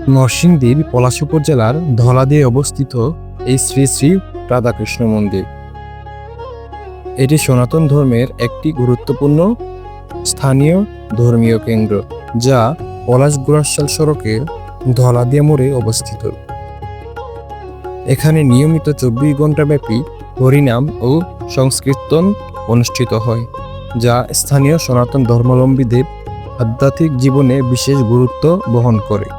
নরসিংদীর পলাশ উপজেলার ধলাদিয়ে অবস্থিত এই শ্রী শ্রী রাধাকৃষ্ণ মন্দির। এটি সনাতন ধর্মের একটি গুরুত্বপূর্ণ স্থানীয় ধর্মীয় কেন্দ্র, যা পলাশ গুরাশাল সড়কের ধলাদিয়া মোড়ে অবস্থিত। এখানে নিয়মিত 24 ঘন্টা ব্যাপী হরিনাম ও সংকীর্তন অনুষ্ঠিত হয়, যা স্থানীয় সনাতন ধর্মাবলম্বীদের আধ্যাত্মিক জীবনে বিশেষ গুরুত্ব বহন করে।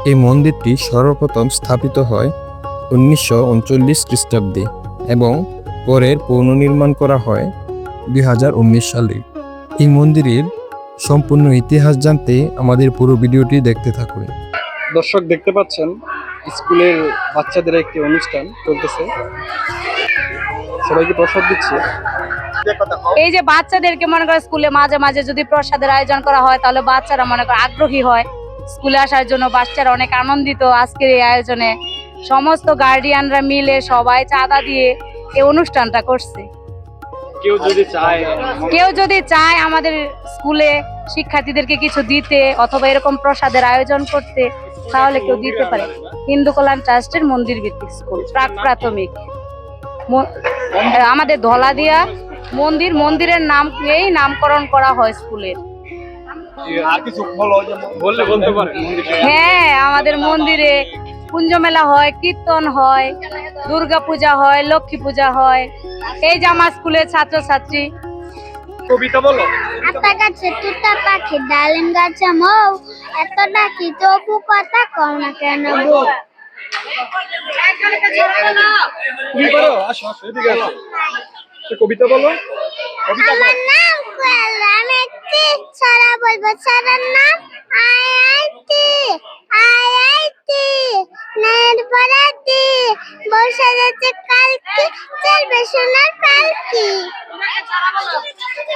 এই মন্দিরটি সর্বপ্রথম স্থাপিত হয় 1939 খ্রিস্টাব্দে এবং পরের পুনর্নির্মাণ করা হয় 2019 সালে। এই মন্দিরের সম্পূর্ণ ইতিহাস জানতে আমাদের পুরো ভিডিওটি দেখতে থাকুন। দর্শক দেখতে পাচ্ছেন স্কুলের বাচ্চাদের একটি অনুষ্ঠান চলতেছে, সবাইকে প্রসাদ দিচ্ছে। এই যে বাচ্চাদেরকে মনে করে স্কুলে মাঝে মাঝে যদি প্রসাদের আয়োজন করা হয়, তাহলে বাচ্চারা মনে করে আগ্রহী হয় স্কুলে আসার জন্য। বাচ্চারা অনেক আনন্দিত আজকের এই আয়োজনে। সমস্ত গার্ডিয়ানরা মিলে সবাই চাঁদা দিয়ে এই অনুষ্ঠানটা করছে। কেউ যদি চায় আমাদের স্কুলে শিক্ষার্থীদেরকে কিছু দিতে অথবা এরকম প্রসাদের আয়োজন করতে, তাহলে কেউ দিতে পারে। হিন্দু কল্যাণ ট্রাস্টের মন্দির ভিত্তিক স্কুল, প্রাক প্রাথমিক, আমাদের ধলাদিয়া মন্দিরের নাম এই নামকরণ করা হয় স্কুলের। হ্যাঁ, আমাদের মন্দিরে কুঞ্জ মেলা হয়, কীর্তন হয়, দুর্গা পূজা হয়, লক্ষ্মী পূজা হয়। এই যে আমার স্কুলের ছাত্রছাত্রী কবিতা বলো। আতা গাছে তুতা পাখি ডালিম গাছে মৌ, এত ডাকি তবু কথা কও না কেন বউ। তুমি পারো? আসো আসো, এদিকে আসো। কবিতা বলো। আমার নাম কোয়েল, আমি একটি ছড়া বলবো। ছড়ার নাম আইআইটি। আইআইটি নের পরাতি, বসে যাচ্ছে কালকি, চলবে সোনার পালকি।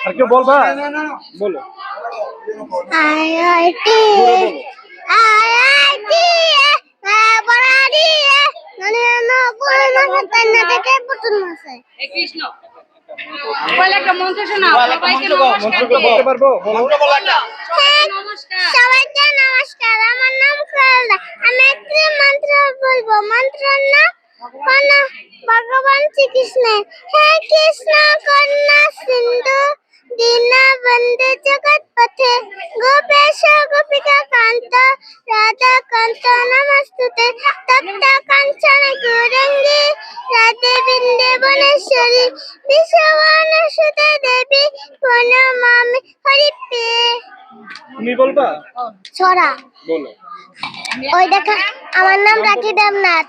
আর কেউ বলবা? বলো। আইআইটি আইআইটি পরাতি মানে না বলে না তাই না দেখে পুতুল মাসে। কৃষ্ণ বলে একটা মন্ত্র শোনাও, সবাইকে নমস্কার বলতে পারবো? নমস্কার। সবাইকে নমস্কার। আমার নাম খোলদা, আমি একটি মন্ত্র বলবো। মন্ত্রের নাম ভগবান শ্রীকৃষ্ণ। হে কৃষ্ণ কন্যা সিন্ধু, দীনবন্ধু জগৎপথে, গোপেশ গোপিকা কান্ত, রাধা কান্ত নমস্তুতে। তপ্ত কাঞ্চন গৌরাঙ্গী, রাধে বৃন্দাবনেশ্বরী, বিশ্ববনসুতে দেবী, প্রণমামি হরিপ্রিয়ে। তুমি বলবা? ছড়া বলো। ওই দেখা, আমার নাম রাখি দেবনাথ।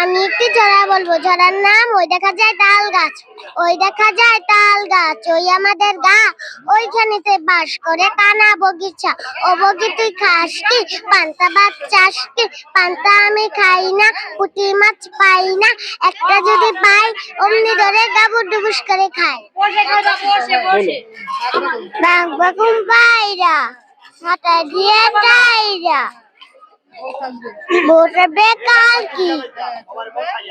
আমি একটি ছড়া বলবো। ছড়ার নাম ওই দেখা যায় তাল গাছ, ওই দেখা যায় তাল গাছ, ওই আমাদের গা, ওইখানেতে বাস করে কানা বগিচা। ও বগি তুই খাস কি? পান্তা ভাত চাস কি? পান্তা আমি খাই না, পুঁটি মাছ পাই না, একটা যদি পাই অমনি ধরে গাবুর ডুবুস করে খাই। বাঘবা কুম্পাইরা মাথা দিয়ে টাইরা, বসবে কালকি,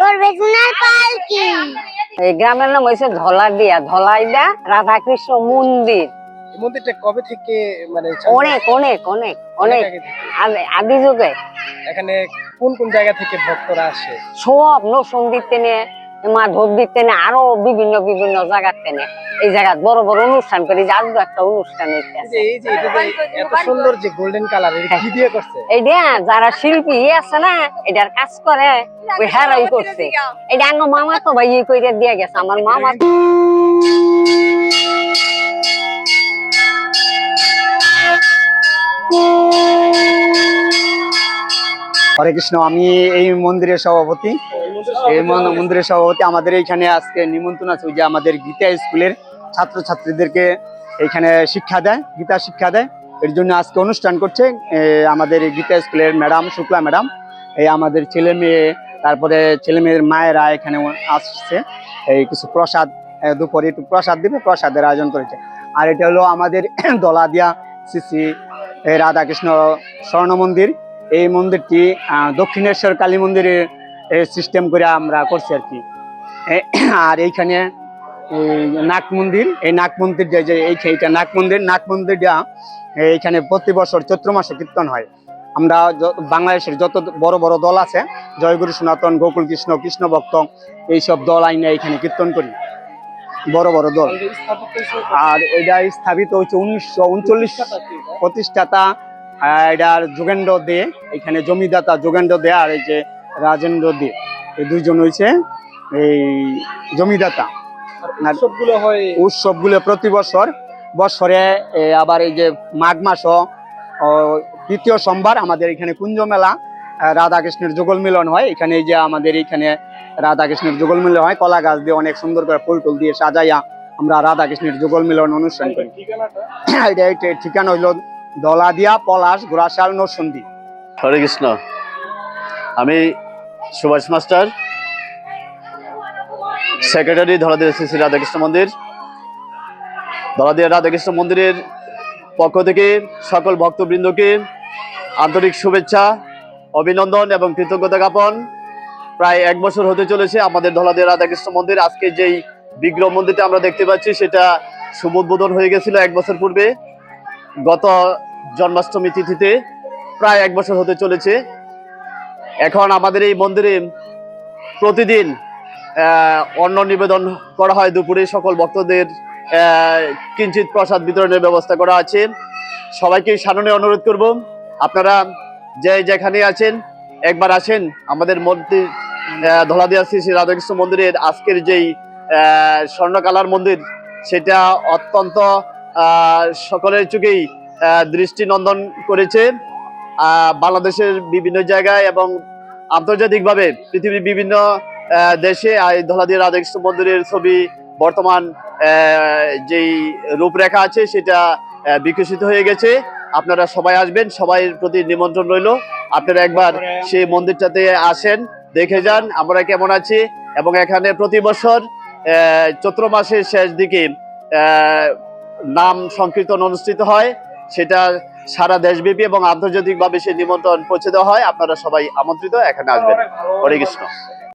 করবে সোনার পালকি। এই গ্রামের নাম হয়েছে ধলাদিয়া। ধলাইদা রাধাকৃষ্ণ মন্দির। এই মন্দিরটা কবে থেকে মানে অনেক অনেক অনেক অনেক আদি যুগে। এখানে কোন কোন জায়গা থেকে ভক্তরা আসে? সব নরসিংদীর তেনে, মাধবদীর তেনে, আরো বিভিন্ন বিভিন্ন জায়গার তেনে এই জায়গা বড় বড় অনুষ্ঠান করে। যে আজকে একটা অনুষ্ঠান হইতেছে। এই যে এটা এত সুন্দর যে গোল্ডেন কালার, এটা কি দিয়ে করছে? এইটা যারা শিল্পী আছে না, এটার কাজ করে ওই হেরাই করছে। এটা আমার মামা তো ভাই কইরে দিয়ে গেছে। আমার মামা হরে কৃষ্ণ। আমি এই মন্দিরের সভাপতি। এই মন্দিরের সভাপতি। আমাদের এইখানে আজকে নিমন্ত্রণ আছে, যে আমাদের গীতা স্কুলের ছাত্রছাত্রীদেরকে এখানে শিক্ষা দেয়, গীতা শিক্ষা দেয়। এর জন্য আজকে অনুষ্ঠান করছে আমাদের গীতা স্কুলের ম্যাডাম, শুক্লা ম্যাডাম। এই আমাদের ছেলে মেয়ে, তারপরে ছেলে মেয়ের মায়েরা এখানে আসছে। এই কিছু প্রসাদ, দুপুরে একটু প্রসাদ দিবে, প্রসাদের আয়োজন করেছে। আর এটা হলো আমাদের ধলাদিয়া শ্রী শ্রী রাধাকৃষ্ণ স্বর্ণ মন্দির। এই মন্দিরটি দক্ষিণেশ্বর কালী মন্দিরে সিস্টেম করে আমরা করছি আর কি। আর এইখানে নাগ মন্দির, এই নাগ মন্দির যে এইটা নাগ মন্দির, নাগ মন্দিরটা এইখানে প্রতি বছর চৈত্র মাসে কীর্তন হয়। আমরা বাংলাদেশের যত বড় বড় দল আছে, জয়গুরু সনাতন, গোকুল কৃষ্ণ, কৃষ্ণ ভক্ত, এইসব দল আইনে এখানে কীর্তন করি, বড় বড় দল। আর এটা স্থাপিত হচ্ছে 1939 প্রতিষ্ঠাতা এটার যোগেন্দ্র দে, এখানে জমিদাতা যোগেন্দ্র দে আর এই যে রাজেন্দ্র দে, এই দুইজন হয়েছে এই জমিদাতা। উৎসবগুলো হয় উৎসবগুলো প্রতি বছরে আবার এই যে মাঘ মাসও তৃতীয় সোমবার আমাদের এখানে কুঞ্জ মেলা, রাধা কৃষ্ণের যুগল মিলন হয়। এখানে এই যে আমাদের এখানে রাধা কৃষ্ণের যুগল মিলন হয়, কলা গাছ দিয়ে অনেক সুন্দর করে ফুল টুল দিয়ে সাজাইয়া আমরা রাধা কৃষ্ণের যুগল মিলন অনুষ্ঠান করি। এটা ঠিকানা হইল দলাদিয়া, পলাশ, গোড়াশাল, নরসন্দী। হরে কৃষ্ণ। আমি সুভাষ মাস্টার, সেক্রেটারি, ধলাদিয়া শ্রী শ্রী রাধাকৃষ্ণ মন্দির। ধলাদিয়া রাধাকৃষ্ণ মন্দিরের পক্ষ থেকে সকল ভক্তবৃন্দকে আন্তরিক শুভেচ্ছা, অভিনন্দন এবং কৃতজ্ঞতা জ্ঞাপন। প্রায় 1 বছর হতে চলেছে আমাদের ধলাদিয়া রাধাকৃষ্ণ মন্দির। আজকে যেই বিগ্রহ মন্দিরটা আমরা দেখতে পাচ্ছি সেটা শুভ উদ্বোধন হয়ে গেছিল 1 বছর পূর্বে, গত জন্মাষ্টমী তিথিতে। প্রায় 1 বছর হতে চলেছে। এখন আমাদের এই মন্দিরে প্রতিদিন অন্ন নিবেদন করা হয় দুপুরে। সকল ভক্তদের কিঞ্চিত প্রসাদ বিতরণের ব্যবস্থা করা আছে। সবাইকে সাননে অনুরোধ করব, আপনারা যে যেখানে আছেন একবার আসেন আমাদের মন্দির, ধলাদিয়া শ্রী শ্রী রাধাকৃষ্ণ মন্দিরের আজকের যেই স্বর্ণকালার মন্দির, সেটা অত্যন্ত সকলের চোখেই দৃষ্টিনন্দন করেছে। বাংলাদেশের বিভিন্ন জায়গায় এবং আন্তর্জাতিকভাবে পৃথিবীর বিভিন্ন দেশে এই ধলাদিয়া রাধাকৃষ্ণ মন্দিরের ছবি বর্তমান যেই রূপরেখা আছে সেটা বিকশিত হয়ে গেছে। আপনারা সবাই আসবেন, সবাই প্রতি নিমন্ত্রণ রইল। আপনারা একবার সেই মন্দিরটাতে আসেন, দেখে যান আমরা কেমন আছি। এবং এখানে প্রতি বছর চৈত্র মাসের শেষ দিকে নাম সংকীর্তন অনুষ্ঠিত হয়, সেটা সারা দেশব্যাপী এবং আন্তর্জাতিকভাবে সেই নিমন্ত্রণ পৌঁছে দেওয়া হয়। আপনারা সবাই আমন্ত্রিত, এখানে আসবেন। হরে কৃষ্ণ।